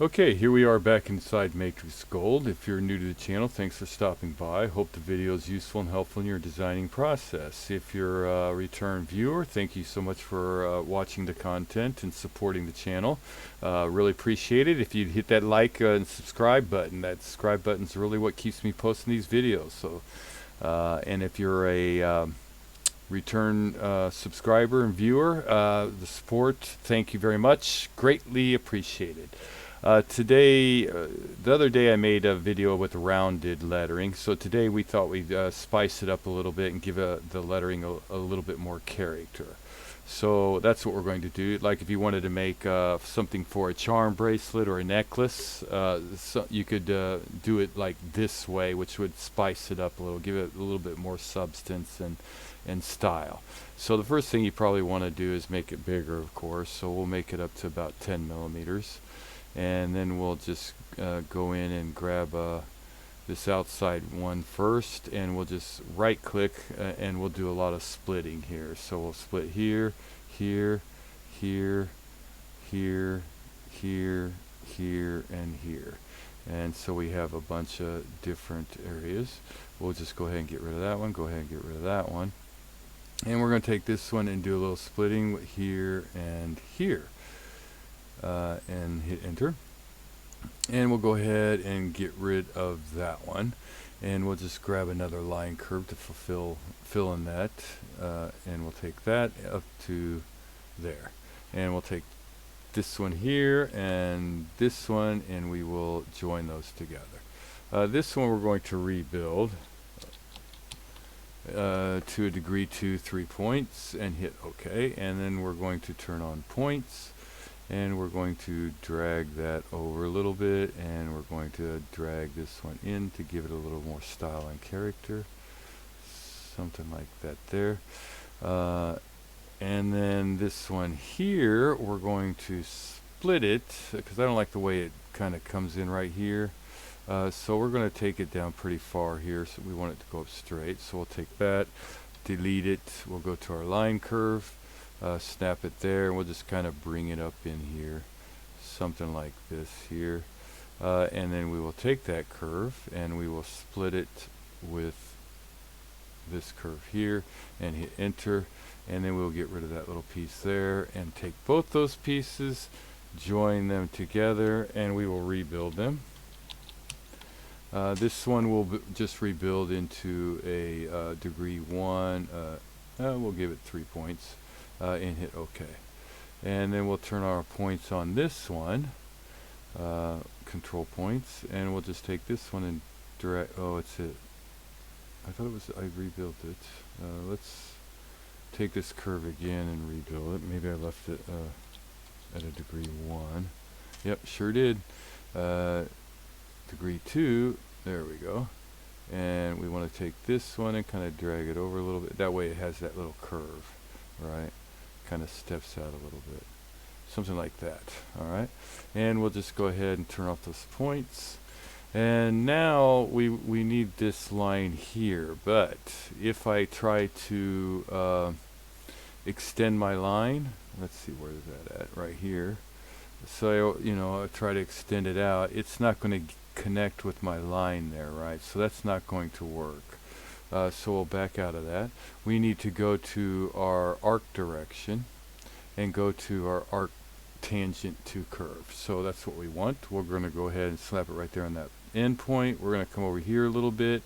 Okay, here we are back inside MatrixGold. If you're new to the channel, thanks for stopping by. Hope the video is useful and helpful in your designing process. If you're a return viewer, thank you so much for watching the content and supporting the channel. Really appreciate it. If you'd hit that like and subscribe button, that subscribe button is really what keeps me posting these videos. So, and if you're a return subscriber and viewer, the support, thank you very much. Greatly appreciated. The other day I made a video with rounded lettering, so today we thought we'd spice it up a little bit and give the lettering a little bit more character. So that's what we're going to do. Like if you wanted to make something for a charm bracelet or a necklace, so you could do it like this way, which would spice it up a little, give it a little bit more substance and style. So the first thing you probably want to do is make it bigger, of course, so we'll make it up to about 10 millimeters. And then we'll just go in and grab this outside one first, and we'll just right click and we'll do a lot of splitting here. So we'll split here, here, here, here, here, here, and here. And so we have a bunch of different areas. We'll just go ahead and get rid of that one, go ahead and get rid of that one. And we're going to take this one and do a little splitting here and here. And hit enter, and we'll go ahead and get rid of that one, and we'll just grab another line curve to fill in that, and we'll take that up to there, and we'll take this one here and this one, and we will join those together. This one we're going to rebuild to a degree 2 3 points and hit OK, and then we're going to turn on points. And we're going to drag that over a little bit, and we're going to drag this one in to give it a little more style and character. Something like that there. And then this one here, we're going to split it, because I don't like the way it kind of comes in right here. So we're going to take it down pretty far here, so we want it to go up straight. So we'll take that, delete it, we'll go to our line curve. Snap it there, and we'll just kind of bring it up in here, something like this here, and then we will take that curve and we will split it with this curve here and hit enter, and then we'll get rid of that little piece there and take both those pieces, join them together, and we will rebuild them. This one will just rebuild into a degree 1, we'll give it 3 points. And hit OK. And then we'll turn our points on this one, control points, and we'll just take this one and drag. Oh, it's it. I thought it was, I rebuilt it. Let's take this curve again and rebuild it. Maybe I left it at a degree 1. Yep, sure did. Degree 2, there we go. And we want to take this one and kind of drag it over a little bit. That way it has that little curve, right? Kind of steps out a little bit, something like that. All right, and we'll just go ahead and turn off those points, and now we need this line here. But if I try to extend my line, let's see, where is that at? Right here. So I try to extend it out, it's not going to connect with my line there, right? So that's not going to work. So we'll back out of that. We need to go to our arc direction and go to our arc tangent to curve. So that's what we want. We're going to go ahead and slap it right there on that end point. We're going to come over here a little bit,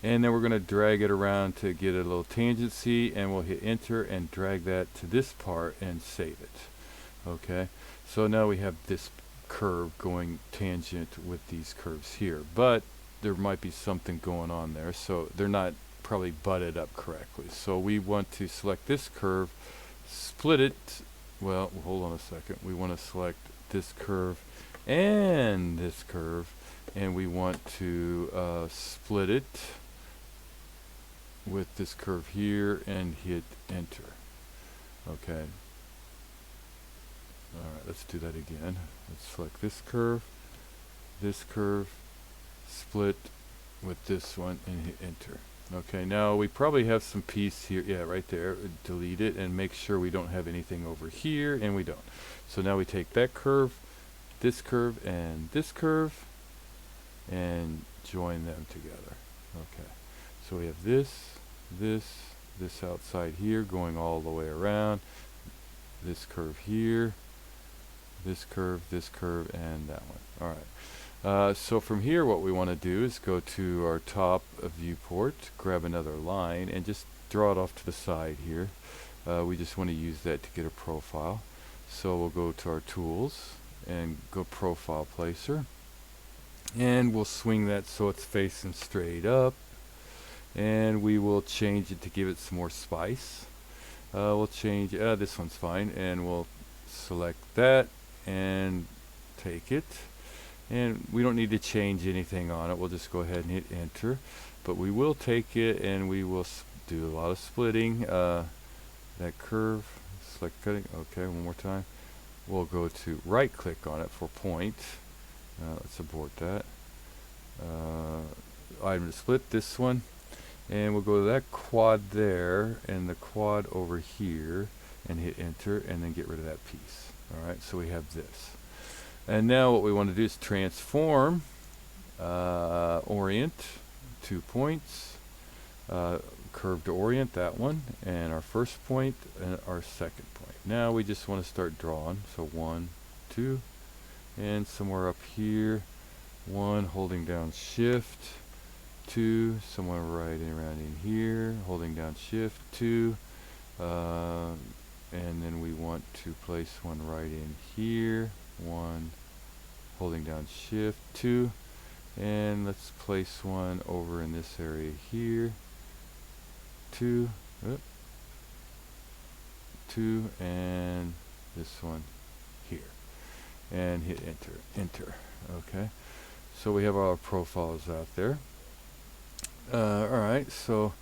and then we're going to drag it around to get a little tangency, and we'll hit enter and drag that to this part and save it. Okay, so now we have this curve going tangent with these curves here, but there might be something going on there, so they're not probably butted up correctly. So we want to select this curve, split it. Well, hold on a second. We want to select this curve and this curve, and we want to split it with this curve here and hit enter. Okay. All right, let's do that again. Let's select this curve, split with this one, and hit enter. Okay, now we probably have some piece here. Yeah, right there. Delete it and make sure we don't have anything over here, and we don't. So now we take that curve, this curve and this curve and join them together. Okay, so we have this, this outside here going all the way around, this curve here, this curve, and that one. All right. So from here, what we want to do is go to our top viewport, grab another line, and just draw it off to the side here. We just want to use that to get a profile. So we'll go to our tools and go profile placer, and we'll swing that so it's facing straight up, and we will change it to give it some more spice. We'll change this one's fine, and we'll select that and take it, and we don't need to change anything on it. We'll just go ahead and hit enter, but we will take it and we will do a lot of splitting. That curve, select cutting. Okay, one more time. We'll go to right click on it for point. Let's abort that. Item to split, this one, and we'll go to that quad there and the quad over here and hit enter, and then get rid of that piece. Alright, so we have this. And now what we want to do is transform, orient, 2 points, curve to orient, that one, and our first point and our second point. Now we just want to start drawing, so 1, 2, and somewhere up here, 1, holding down shift, 2, somewhere right around in here, holding down shift, 2, and then we want to place one right in here, 1, holding down shift, 2, and let's place one over in this area here, 2, 2, and this one here, and hit enter. Okay, so we have our profiles out there. Alright, so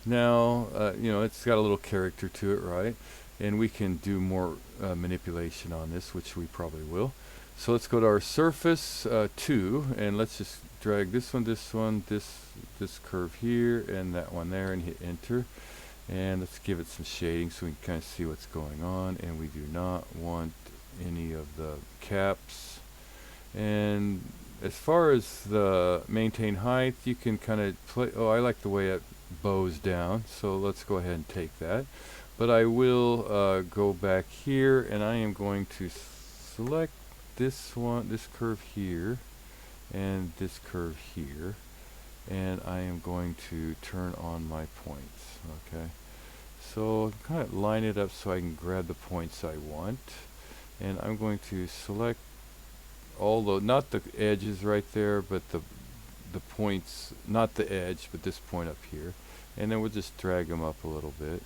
now you know, it's got a little character to it, right? And we can do more manipulation on this, which we probably will. So let's go to our surface 2, and let's just drag this one, this curve here, and that one there, and hit enter. And let's give it some shading so we can kind of see what's going on. And we do not want any of the caps. And as far as the maintain height, you can kind of play. Oh, I like the way it bows down, so let's go ahead and take that. But I will go back here, and I am going to select this one, this curve here, and this curve here, and I am going to turn on my points. Okay, so kind of line it up so I can grab the points I want, and I'm going to select all the, not the edges right there, but the points, not the edge, but this point up here, and then we'll just drag them up a little bit,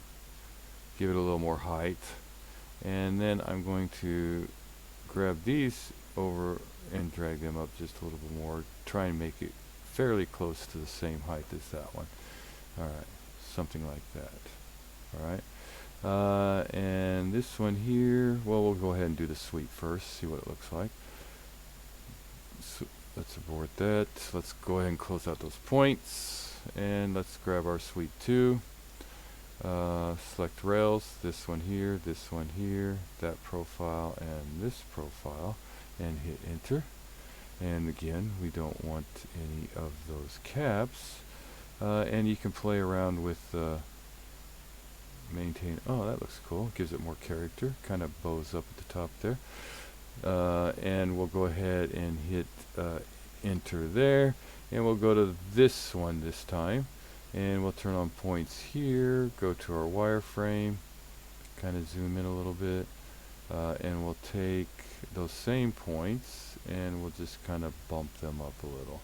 give it a little more height, and then I'm going to grab these over and drag them up just a little bit more, try and make it fairly close to the same height as that one. Alright, something like that. Alright, and this one here, well, we'll go ahead and do the sweep first, see what it looks like. So let's abort that. Let's go ahead and close out those points, and let's grab our sweep 2. Select rails, this one here, that profile, and this profile, and hit enter. And again, we don't want any of those caps, and you can play around with maintain. Oh, that looks cool, gives it more character, kind of bows up at the top there. And we'll go ahead and hit enter there, and we'll go to this one this time, and we'll turn on points here, go to our wireframe, kind of zoom in a little bit, and we'll take those same points and we'll just kind of bump them up a little,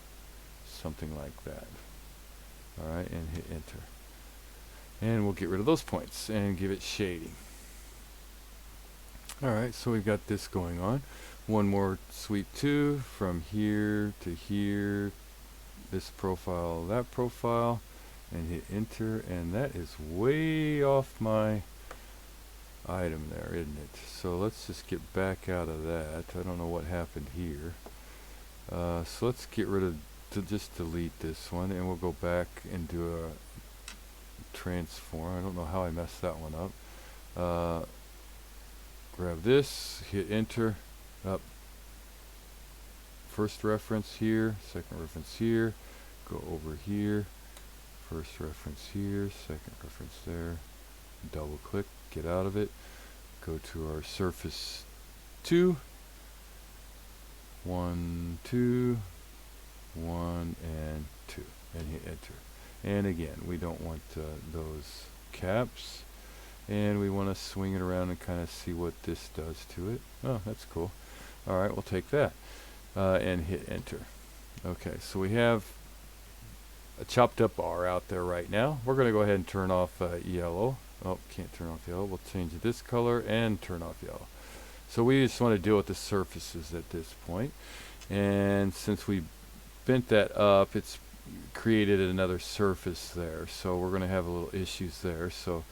something like that. Alright, and hit enter, and we'll get rid of those points and give it shading. Alright, so we've got this going on. One more sweep 2 from here to here, this profile, that profile, and hit enter, and that is way off my item there, isn't it? So let's just get back out of that. I don't know what happened here. So let's get rid of, just delete this one, and we'll go back and do a transform. I don't know how I messed that one up. Grab this, hit enter, up, first reference here, second reference here, go over here, first reference here, second reference there, double click, get out of it, go to our surface 2, 1, 2, 1, and 2, and hit enter. And again, we don't want those caps, and we want to swing it around and kind of see what this does to it. Oh, that's cool. Alright, we'll take that and hit enter. Okay, so we have a chopped up bar out there right now. We're going to go ahead and turn off yellow. Oh, can't turn off yellow. We'll change this color and turn off yellow. So we just want to deal with the surfaces at this point. And since we bent that up, it's created another surface there. So we're going to have a little issues there. So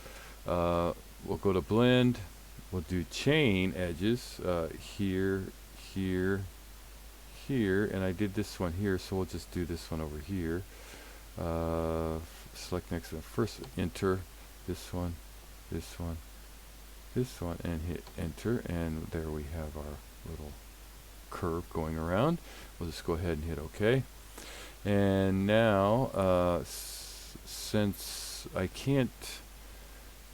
we'll go to blend. We'll do chain edges here, here, here. And I did this one here, so we'll just do this one over here. Select next one. First enter this one, this one, this one, and hit enter, and there we have our little curve going around. We'll just go ahead and hit OK. And now since I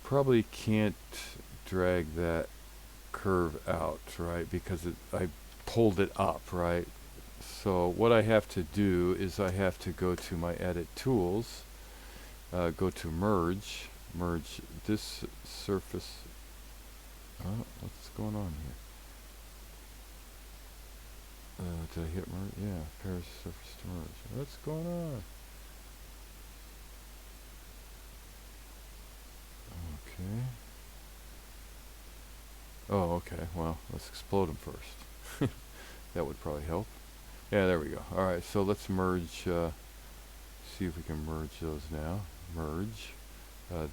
probably can't drag that curve out, right, because I pulled it up, right? So what I have to do is I have to go to my edit tools, go to merge this surface. Oh, what's going on here? Did I hit merge? Yeah, pair surface to merge. What's going on? Okay. Oh, okay. Well, let's explode them first. That would probably help. Yeah, there we go. Alright, so let's merge, see if we can merge those now. Merge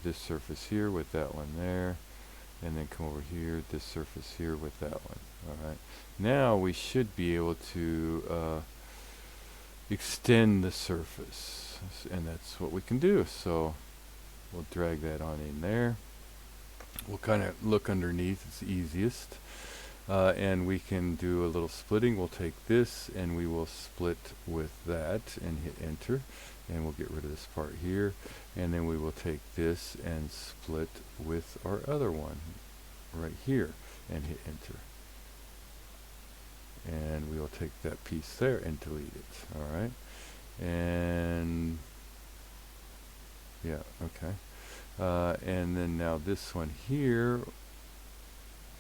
this surface here with that one there, and then come over here, this surface here with that one. Alright, now we should be able to extend the surface, and that's what we can do. So we'll drag that on in there. We'll kind of look underneath, it's easiest. And we can do a little splitting. We'll take this and we will split with that and hit enter, and we'll get rid of this part here, and then we will take this and split with our other one right here and hit enter, and we will take that piece there and delete it. Alright, and yeah, okay, and then now this one here,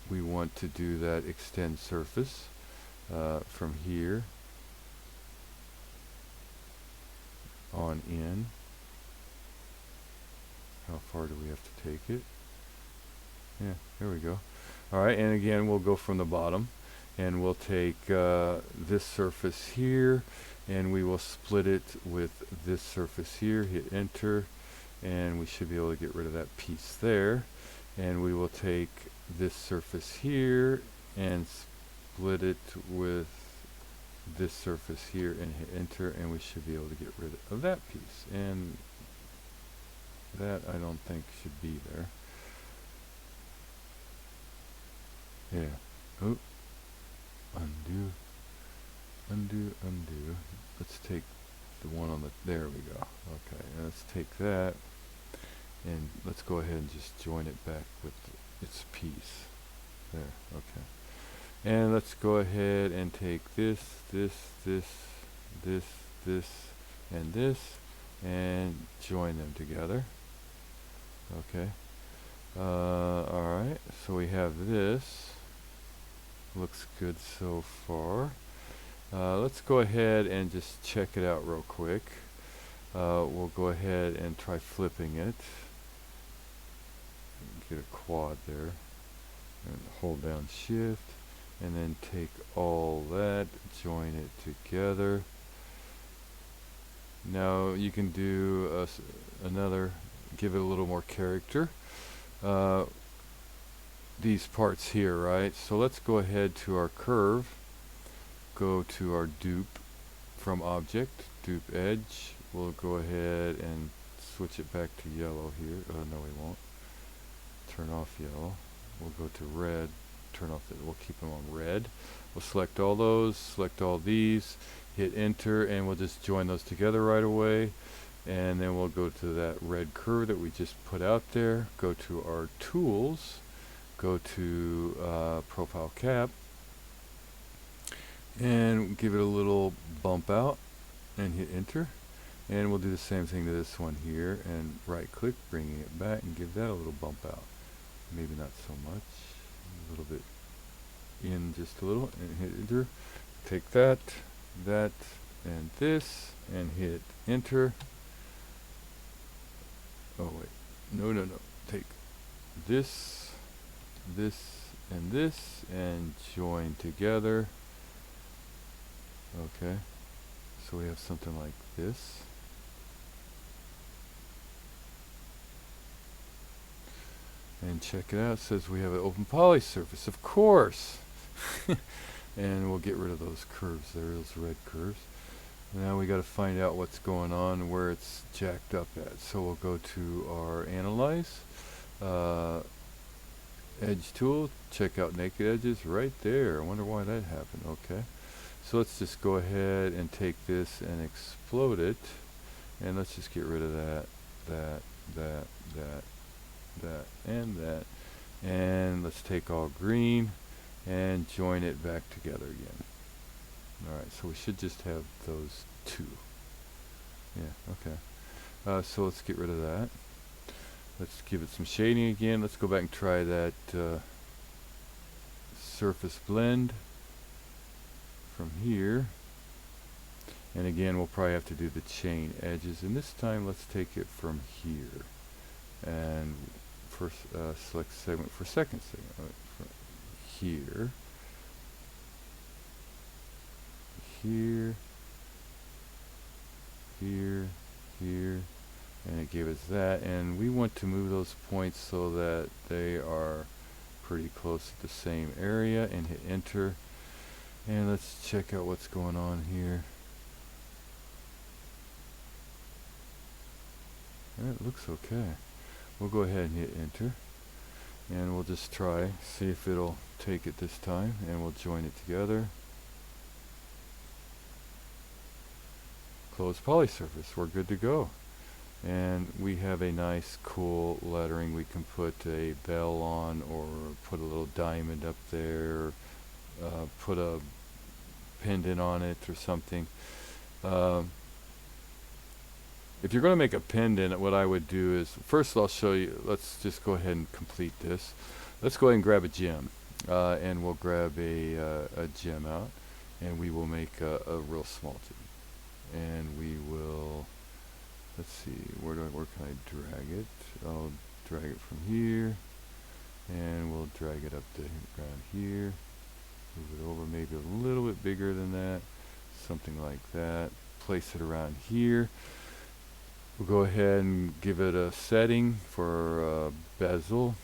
we want to do that extend surface from here on in. How far do we have to take it? Yeah, there we go. Alright, and again we'll go from the bottom, and we'll take this surface here, and we will split it with this surface here, hit enter, and we should be able to get rid of that piece there. And we will take this surface here and split it with this surface here and hit enter, and we should be able to get rid of that piece. And that I don't think should be there. Yeah. Oh. Undo. Undo, undo. Let's take the one on the, there we go. Okay, and let's take that, and let's go ahead and just join it back with its piece. There, okay. And let's go ahead and take this, this, this, this, this, and this, and join them together. Okay. Alright, so we have this. Looks good so far. Let's go ahead and just check it out real quick. We'll go ahead and try flipping it. Get a quad there. And hold down shift. And then take all that, join it together. Now you can do another, give it a little more character. These parts here, right? So let's go ahead to our curve. Go to our dupe from object, dupe edge. We'll go ahead and switch it back to yellow here. Oh no, we won't. Turn off yellow. We'll go to red, turn off we'll keep them on red. We'll select all those, select all these, hit enter, and we'll just join those together right away. And then we'll go to that red curve that we just put out there, go to our tools, go to profile cap, and give it a little bump out and hit enter. And we'll do the same thing to this one here, and right click, bringing it back, and give that a little bump out. Maybe not so much, a little bit in just a little, and hit enter. Take that, and this, and hit enter. Oh wait, no. Take this, and this, and join together. Okay, so we have something like this. And check it out, it says we have an open poly surface, of course. And we'll get rid of those curves there, those red curves. Now we got to find out what's going on, where it's jacked up at. So we'll go to our Analyze, Edge tool, check out naked edges right there. I wonder why that happened. Okay, so let's just go ahead and take this and explode it. And let's just get rid of that, and that. And let's take all green and join it back together again. Alright, so we should just have those two. Yeah, okay. So let's get rid of that. Let's give it some shading again. Let's go back and try that surface blend from here. And again, we'll probably have to do the chain edges. And this time, let's take it from here. And first select segment for second segment. Right, here. Here, and it gave us that, and we want to move those points so that they are pretty close to the same area, and hit enter. And let's check out what's going on here. And it looks okay. We'll go ahead and hit enter, and we'll just try, see if it'll take it this time, and we'll join it together. Close poly surface, we're good to go. And we have a nice cool lettering. We can put a bell on, or put a little diamond up there, put a pendant on it or something. If you're going to make a pendant, what I would do is, first I'll show you, let's just go ahead and complete this. Let's go ahead and grab a gem, and we'll grab a gem out, and we will make a real small gem. And we will, let's see, where can I drag it? I'll drag it from here, and we'll drag it up to around here, move it over maybe a little bit bigger than that, something like that, place it around here. We'll go ahead and give it a setting for bezel,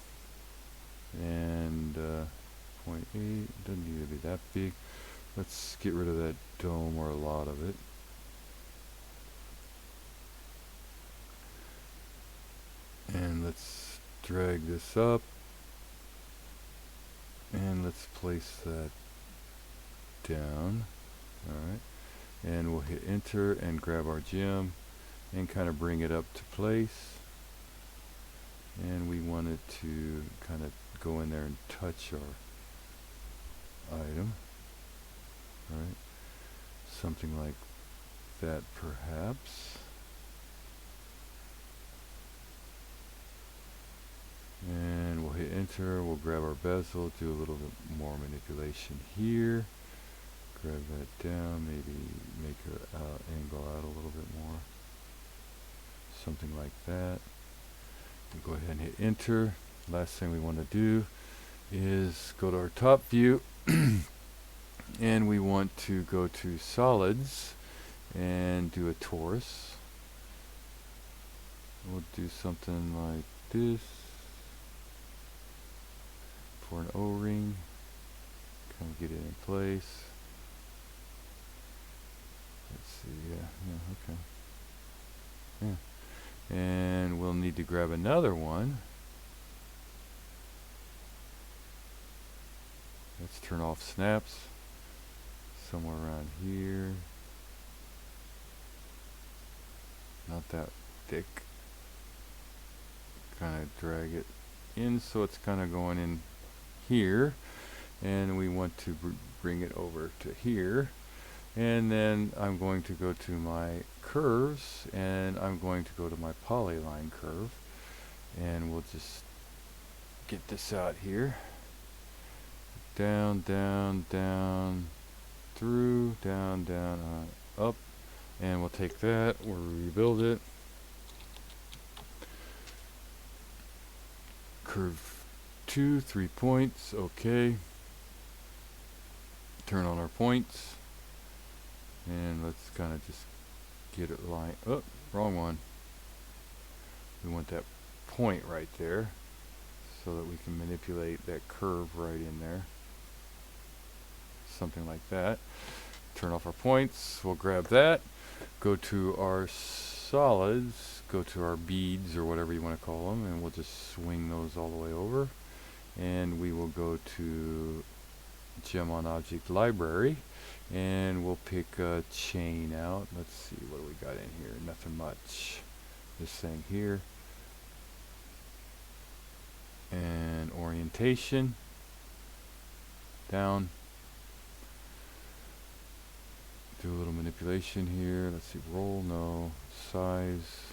and 0.8, doesn't need to be that big. Let's get rid of that dome, or a lot of it. And let's drag this up, and let's place that down. Alright, and we'll hit enter and grab our gem and kind of bring it up to place, and we want it to kind of go in there and touch our item. Alright, something like that perhaps. And we'll hit enter, we'll grab our bezel, do a little bit more manipulation here, grab that down, maybe make her angle out a little bit more, something like that. We'll go ahead and hit enter. Last thing we want to do is go to our top view, and we want to go to solids and do a torus. We'll do something like this. For an O-ring, kind of get it in place. Let's see, okay. Yeah. And we'll need to grab another one. Let's turn off snaps. Somewhere around here. Not that thick. Kind of drag it in so it's kind of going in here. And we want to bring it over to here. And then I'm going to go to my curves, and I'm going to go to my polyline curve, and we'll just get this out here. Down, down, down, through, down, down, up, and we'll take that, we'll rebuild it. Curve 2, 3 points, okay. Turn on our points. And let's kind of just get it lined up. Wrong one. We want that point right there so that we can manipulate that curve right in there. Something like that. Turn off our points. We'll grab that. Go to our solids. Go to our beads or whatever you want to call them. And we'll just swing those all the way over. And we will go to Gem on Object Library. And we'll pick a chain out. Let's see, what do we got in here? Nothing much. This thing here. And orientation. Down. Do a little manipulation here. Let's see, roll, no. Size.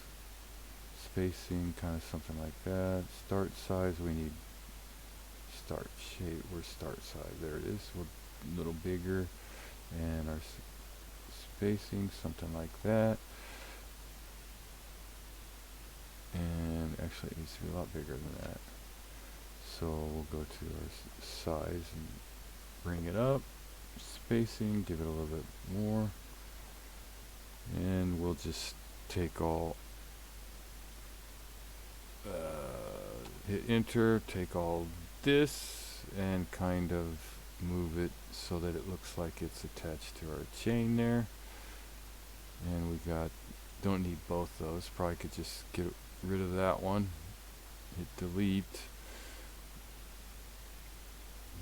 Spacing, kind of something like that. Start size, we need start shape. Where's start size? There it is. A little bigger. And our spacing, something like that. And actually it needs to be a lot bigger than that. So we'll go to our size and bring it up. Spacing, give it a little bit more. And we'll just take all, hit enter, take all this and kind of move it so that it looks like it's attached to our chain there. And we got, don't need both those, probably could just get rid of that one, hit delete,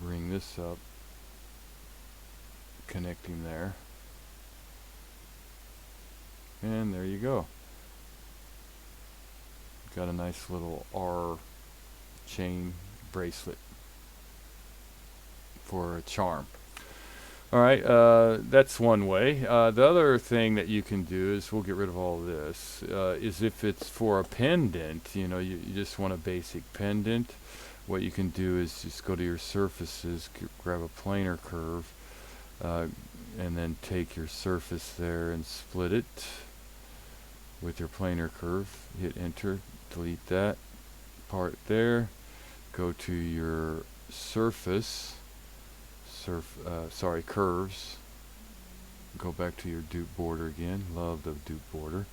bring this up, connecting there, and there you go. Got a nice little R chain bracelet for a charm. Alright, that's one way. The other thing that you can do is, we'll get rid of all this, is if it's for a pendant, you know, you just want a basic pendant, what you can do is just go to your surfaces, grab a planar curve, and then take your surface there and split it with your planar curve, hit enter, delete that part there, go to your surface, curves, go back to your dupe border again, love the dupe border,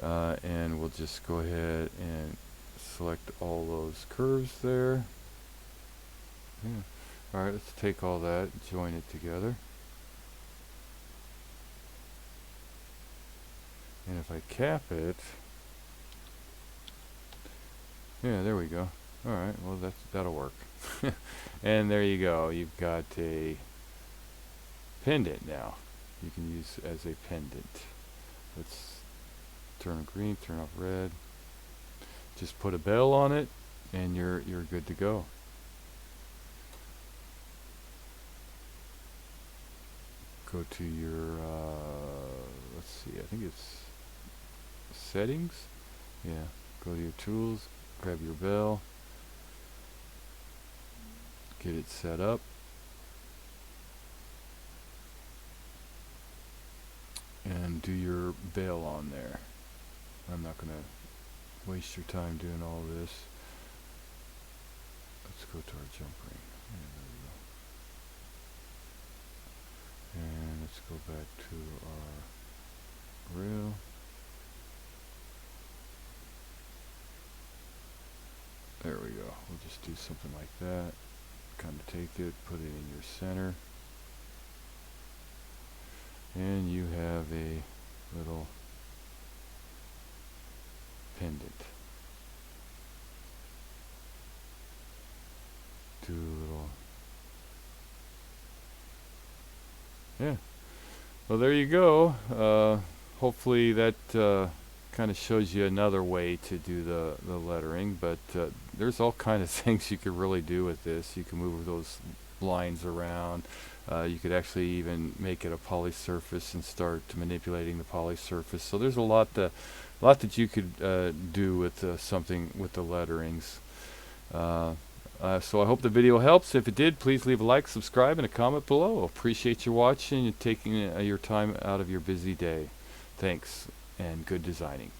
and we'll just go ahead and select all those curves there. Yeah. Alright, let's take all that, join it together. And if I cap it, yeah, there we go. Alright, well that'll work. And there you go, you've got a pendant now. You can use as a pendant. Let's turn green, turn off red. Just put a bell on it and you're good to go. Go to your let's see, I think it's settings. Yeah, go to your tools, grab your bell, get it set up, and do your bell on there. I'm not gonna waste your time doing all this. Let's go to our jump ring. Yeah, there we go. And let's go back to our rail. There we go. We'll just do something like that. Kind of take it, put it in your center. And you have a little pendant. Do a little Yeah. Well, there you go. Hopefully that kind of shows you another way to do the lettering, but there's all kind of things you could really do with this. You can move those lines around. You could actually even make it a poly surface and start manipulating the poly surface. So there's a lot that you could do with something with the letterings. So I hope the video helps. If it did, please leave a like, subscribe, and a comment below. Appreciate you watching and taking your time out of your busy day. Thanks, and good designing.